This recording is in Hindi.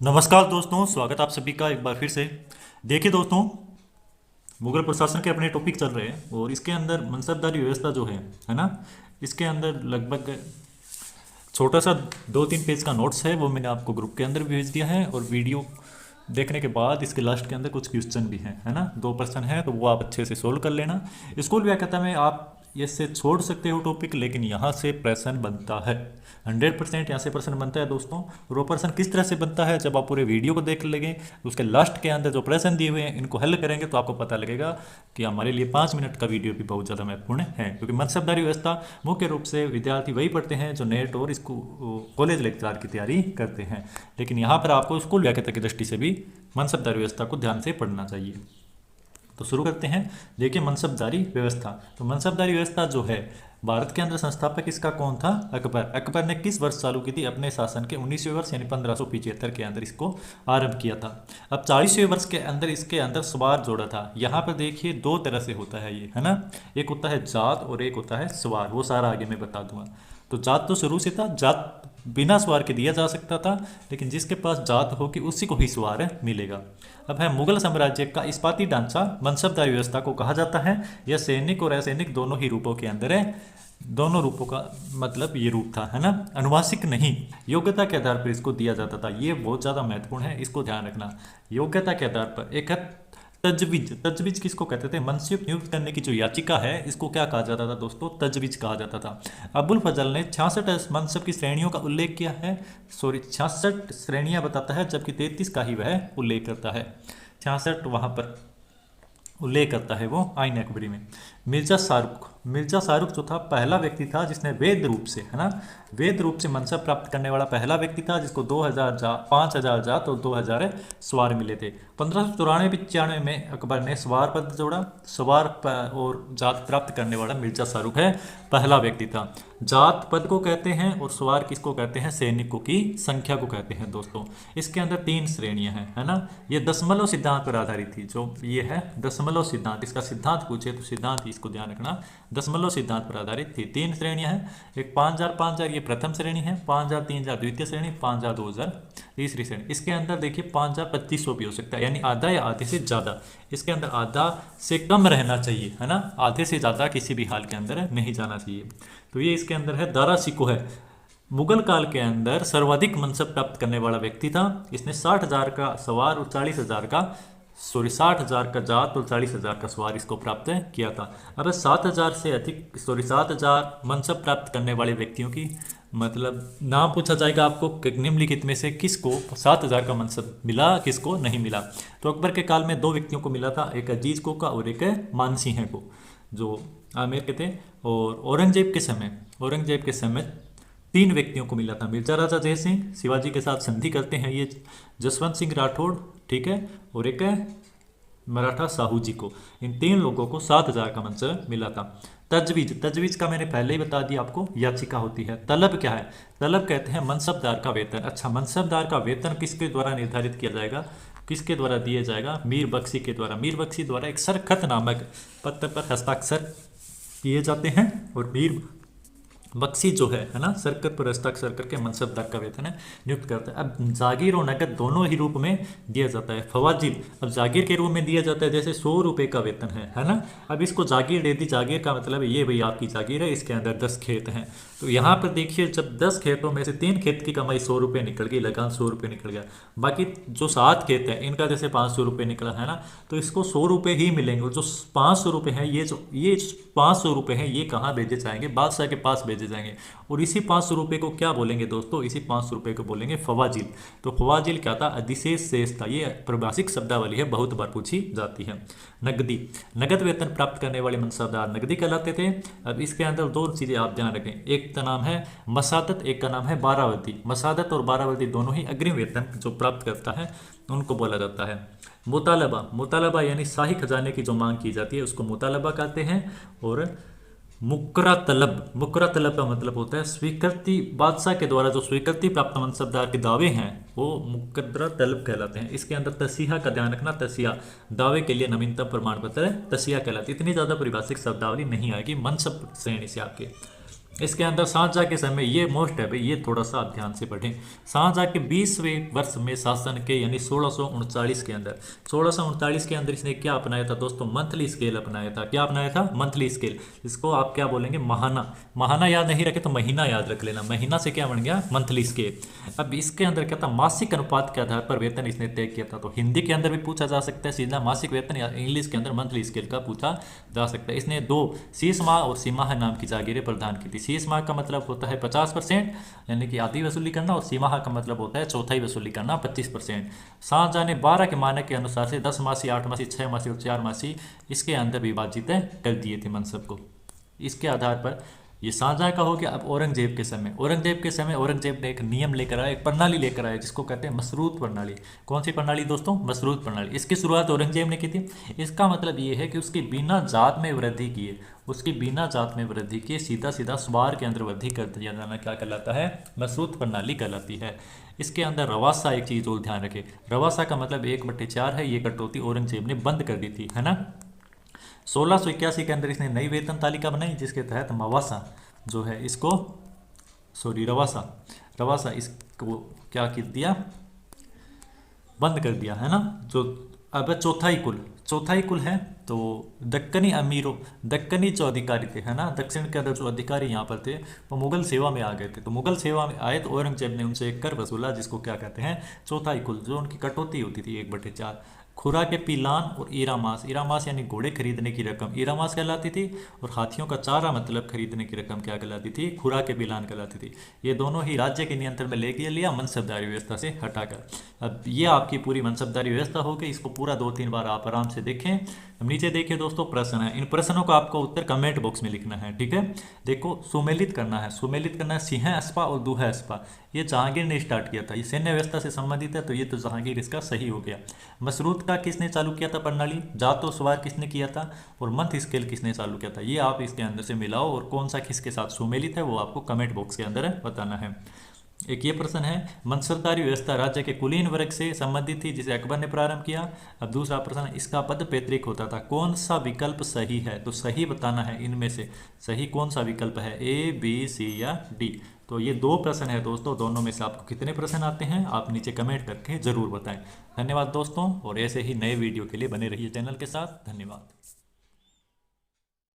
नमस्कार दोस्तों, स्वागत आप सभी का एक बार फिर से। देखिए दोस्तों, मुगल प्रशासन के अपने टॉपिक चल रहे हैं और इसके अंदर मनसबदारी व्यवस्था जो है ना, इसके अंदर लगभग छोटा सा 2-3 पेज का नोट्स है, वो मैंने आपको ग्रुप के अंदर भी भेज दिया है। और वीडियो देखने के बाद इसके लास्ट के अंदर कुछ क्वेश्चन भी हैं, है ना, 2 प्रश्न है, तो वो आप अच्छे से सोल्व कर लेना। स्कूल व्याख्याता में आप इससे छोड़ सकते हो टॉपिक, लेकिन यहाँ से प्रश्न बनता है। 100% यहाँ से प्रश्न बनता है दोस्तों। और वो प्रश्न किस तरह से बनता है, जब आप पूरे वीडियो को देख लेंगे तो उसके लास्ट के अंदर जो प्रश्न दिए हुए हैं इनको हल करेंगे तो आपको पता लगेगा कि हमारे लिए 5 मिनट का वीडियो भी बहुत ज़्यादा महत्वपूर्ण है। क्योंकि मनसबदारी व्यवस्था मुख्य रूप से विद्यार्थी वही पढ़ते हैं जो नेट और इसको कॉलेज लेक्चर की तैयारी करते हैं, लेकिन यहाँ पर आपको स्कूल व्याख्याता की दृष्टि से भी मनसबदारी व्यवस्था को ध्यान से पढ़ना चाहिए। तो शुरू करते हैं। देखिए, मनसबदारी व्यवस्था। तो मनसबदारी व्यवस्था जो है, भारत के अंदर संस्थापक इसका कौन था? अकबर। अकबर ने किस वर्ष चालू की थी? अपने शासन के 19वें वर्ष यानी 1575 के अंदर इसको आरंभ किया था। अब 40वें वर्ष के अंदर इसके अंदर स्वार जोड़ा था। यहाँ पर देखिए 2 तरह से होता है ये, है ना। एक होता है जात और एक होता है स्वार, वो सारा आगे मैं बता दूंगा। तो जात तो शुरू से था, जात बिना स्वार के दिया जा सकता था, लेकिन जिसके पास जात होगी उसी को ही स्वार मिलेगा। अब है मुगल साम्राज्य का इस्पाती ढांचा मनसबदारी व्यवस्था को कहा जाता है। यह सैनिक और असैनिक दोनों ही रूपों के अंदर है। दोनों रूपों का मतलब ये रूप था, है ना। अनुवांशिक नहीं, योग्यता के आधार पर इसको दिया जाता था। ये बहुत ज़्यादा महत्वपूर्ण है, इसको ध्यान रखना। योग्यता के आधार पर। एक है तजवीज। तजवीज किसको कहते थे? मनसूब नियुक्त करने की जो याचिका है, इसको क्या कहा जाता था दोस्तों? तजवीज कहा जाता था। अबुल फजल ने 66 मनसब की श्रेणियों का उल्लेख किया है। 66 श्रेणियां बताता है, जबकि 33 का ही वह उल्लेख करता है। 66 वहां पर उल्लेख करता है वो आइन अकबरी में। मिर्जा शाहरुख। मिर्जा शाहरुख जो था, पहला व्यक्ति था जिसने वैध रूप से, है ना, वैध रूप से मनसब प्राप्त करने वाला पहला व्यक्ति था, जिसको 5,000 जात और 2,000 स्वार मिले थे। 1594-95 में अकबर ने स्वार पद जोड़ा। और जात प्राप्त करने वाला मिर्जा शाहरुख है, पहला व्यक्ति था। जात पद को कहते हैं और स्वार किसको कहते हैं? सैनिकों की संख्या को कहते हैं दोस्तों। इसके अंदर 3 श्रेणियां हैं, है ना। ये दशमलव सिद्धांत पर आधारित थी। जो ये है दशमलव सिद्धांत, इसका सिद्धांत पूछे तो सिद्धांत ही इसको ध्यान रखना, दशमलव सिद्धांत पर आधारित थी। 3 श्रेणियां हैं। एक 5,000 ये प्रथम श्रेणी है, 5,000 3,000 द्वितीय श्रेणी, 5,000 2,000 तीसरी श्रेणी। इसके अंदर देखिए 5,000 2500 भी हो सकता है, यानी आधा या आधे से ज़्यादा। इसके अंदर आधा से कम रहना चाहिए, है ना। आधे से ज़्यादा किसी भी हाल के अंदर नहीं जाना चाहिए। तो ये इसके अंदर है। दारा सिको है, मुगल काल के अंदर सर्वाधिक मनसब प्राप्त करने वाला व्यक्ति था। इसने 60,000 का सवार और 60,000 का जात और 40,000 का सवार इसको प्राप्त किया था। अब 7,000 मनसब प्राप्त करने वाले व्यक्तियों की मतलब नाम पूछा जाएगा आपको, निम्नलिखित में से किसको 7,000 का मनसब मिला, किसको नहीं मिला। तो अकबर के काल में 2 व्यक्तियों को मिला था, एक अजीज को का और एक मानसिंह को, जो आमेर के थे। और औरंगजेब के समय 3 व्यक्तियों को मिला था। मिर्जा राजा जय सिंह शिवाजी के साथ संधि करते हैं, ये जसवंत सिंह राठौड़, ठीक है, और एक है मराठा साहू जी को। इन 3 लोगों को 7,000 का मनसब मिला था। तजवीज का मैंने पहले ही बता दिया आपको, याचिका होती है। तलब क्या है? तलब कहते हैं मनसबदार का वेतन। अच्छा, मनसबदार का वेतन किसके द्वारा निर्धारित किया जाएगा, किसके द्वारा दिया जाएगा? मीर बख्शी के द्वारा। मीर बख्शी द्वारा एक सरखत नामक पत्र पर हस्ताक्षर किए जाते हैं और मीर बख्शी जो है ना, सरकत पर हस्ताक्षर करके मनसबदार का वेतन नियुक्त करता है। अब जागीर और नकद दोनों ही रूप में दिया जाता है। फवाजिल अब जागीर के रूप में दिया जाता है, जैसे 100 रुपये का वेतन है ना। अब इसको जागीर दे दी। जागीर का मतलब ये भाई आपकी जागीर है, इसके अंदर 10 खेत हैं। तो यहाँ पर देखिए, जब 10 खेतों में से 3 खेत की कमाई 100 रुपये निकल गई, लगान 100 रुपये निकल गया, बाकी जो 7 खेत है इनका जैसे 500 रुपये निकला, है ना, तो इसको 100 रुपये ही मिलेंगे। और जो 500 रुपये हैं, ये 500 रुपये हैं, ये कहाँ भेजे जाएंगे? बादशाह के पास भेजे जाएंगे। और इसी 500 रुपये को क्या बोलेंगे दोस्तों? इसी 500 रुपये को बोलेंगे फवाजिल। तो फवाजिल क्या था? अधिशेष शेष था। ये परिभाषिक शब्दावली है, बहुत बार पूछी जाती है। नगदी, नगद वेतन प्राप्त करने वाले मनसबदार नगदी कहलाते थे। अब इसके अंदर 2 चीज़ें आप ध्यान रखें, एक का नाम है मसादत, एक का नाम है बारावती। मसादत और बारावती दोनों ही अग्रिम वेतन जो प्राप्त करता है उनको बोला जाता है। मुतालबा यानी शाही खजाने की जो मांग की जाती है उसको मुतालबा कहते हैं। और मुकरा तलब का मतलब होता है स्वीकृति, बादशाह के द्वारा जो स्वीकृति प्राप्त मनसबदार के दावे हैं वो मुकर्रा तलब कहलाते हैं। इसके अंदर तसिया का ध्यान रखना, तसिया दावे के लिए नवीनतम प्रमाण पत्र है, तसिया कहलाती है। इतनी ज़्यादा परिभाषिक शब्दावली नहीं आएगी मनसब श्रेणी से आपके। इसके अंदर शाहजहाँ के समय, ये मोस्ट है भाई, ये थोड़ा सा आप ध्यान से पढ़ें। शाहजहाँ के 20वें वर्ष में शासन के, यानी 1639 के अंदर, 1639 के अंदर इसने क्या अपनाया था दोस्तों? मंथली स्केल अपनाया था। क्या अपनाया था? Monthly scale. इसको आप क्या बोलेंगे? महाना। महाना याद नहीं रखे तो महीना याद रख लेना। महीना से क्या बन गया? Monthly scale. अब इसके अंदर क्या था? मासिक अनुपात के आधार पर वेतन इसने तय किया था। तो हिंदी के अंदर भी पूछा जा सकता है सीधा मासिक वेतन, या इंग्लिश के अंदर मंथली स्केल का पूछा जा सकता है। इसने 2 शीश माह और सीमाह नाम की जागीरें प्रदान की थी। शीश माह का मतलब होता है 50%, यानी कि आधी वसूली करना, और सीमाह का मतलब होता है चौथाई वसूली करना 25%। शाहजहाँ ने 12 के मानक के अनुसार से 10 मासी, 8 मासी, 6 मासी और 4 मासी इसके अंदर विभाजित कर दिए थे मनसब को। इसके आधार पर ये शाहजहाँ का हो गया। अब औरंगजेब के समय, औरंगजेब के समय औरंगजेब ने एक नियम लेकर आया, एक प्रणाली लेकर आया, जिसको कहते हैं मशरूत प्रणाली। कौन सी प्रणाली दोस्तों? मशरूत प्रणाली। इसकी शुरुआत औरंगजेब ने की थी। इसका मतलब ये है कि उसकी बिना जात में वृद्धि किए, उसकी बिना जात में वृद्धि किए सीधा सीधा स्वार के अंदर वृद्धि कर दिया जाना क्या कहलाता है? मशरूत प्रणाली कहलाती है। इसके अंदर रवासा, एक चीज़ और ध्यान रखें, रवासा का मतलब 1/4 है। ये कटौती औरंगजेब ने बंद कर दी थी, है ना। 1681 के अंदर इसने नई वेतन तालिका बनाई, जिसके तहत मवासा जो है इसको, सॉरी रवासा, रवासा इसको क्या कर दिया? बंद कर दिया, है ना। जो अब चौथाई कुल है, तो दक्कनी अमीरों, दक्कनी जो अधिकारी थे, है ना, दक्षिण के अंदर जो अधिकारी यहाँ पर थे वो मुगल सेवा में आ गए थे। तो मुगल सेवा में आए तो औरंगजेब ने उनसे एक कर वसूला, जिसको क्या कहते हैं? चौथाई कुल, जो उनकी कटौती होती थी 1/4। खुरा के पीलान और ईरामास, ईरामास यानी घोड़े खरीदने की रकम ईरामास कहलाती थी, और हाथियों का चारा मतलब खरीदने की रकम क्या कहलाती थी? खुरा के पीलान कहलाती थी। ये दोनों ही राज्य के नियंत्रण में ले लिया मनसबदारी व्यवस्था से हटाकर। अब ये आपकी पूरी मनसबदारी व्यवस्था हो गई। इसको पूरा 2-3 बार आप आराम से देखें। अब नीचे देखिए दोस्तों, प्रश्न है। इन प्रश्नों का आपको उत्तर कमेंट बॉक्स में लिखना है, ठीक है। देखो, सुमेलित करना है, सुमेलित करना है। सिंह अस्पा और दूह अस्पा, ये जहांगीर ने स्टार्ट किया था। ये सैन्य व्यवस्था से संबंधित है, तो ये तो जहांगीर इसका सही हो गया। मशरूत का किसने चालू किया था प्रणाली? जातो सवार किसने किया था? और मंथ स्केल किसने चालू किया था? ये आप इसके अंदर से मिलाओ, और कौन सा किसके साथ सुमेलित है वो आपको कमेंट बॉक्स के अंदर बताना है। एक ये प्रश्न है, मनसबदारी व्यवस्था राज्य के कुलीन वर्ग से संबंधित थी, जिसे अकबर ने प्रारंभ किया। अब दूसरा प्रश्न, इसका पद पैतृक होता था। कौन सा विकल्प सही है? तो सही बताना है, इनमें से सही कौन सा विकल्प है? ए, बी, सी या डी। तो ये 2 प्रश्न है दोस्तों, दोनों में से आपको कितने प्रश्न आते हैं आप नीचे कमेंट करके जरूर बताएं। धन्यवाद दोस्तों, और ऐसे ही नए वीडियो के लिए बने रहिए चैनल के साथ। धन्यवाद।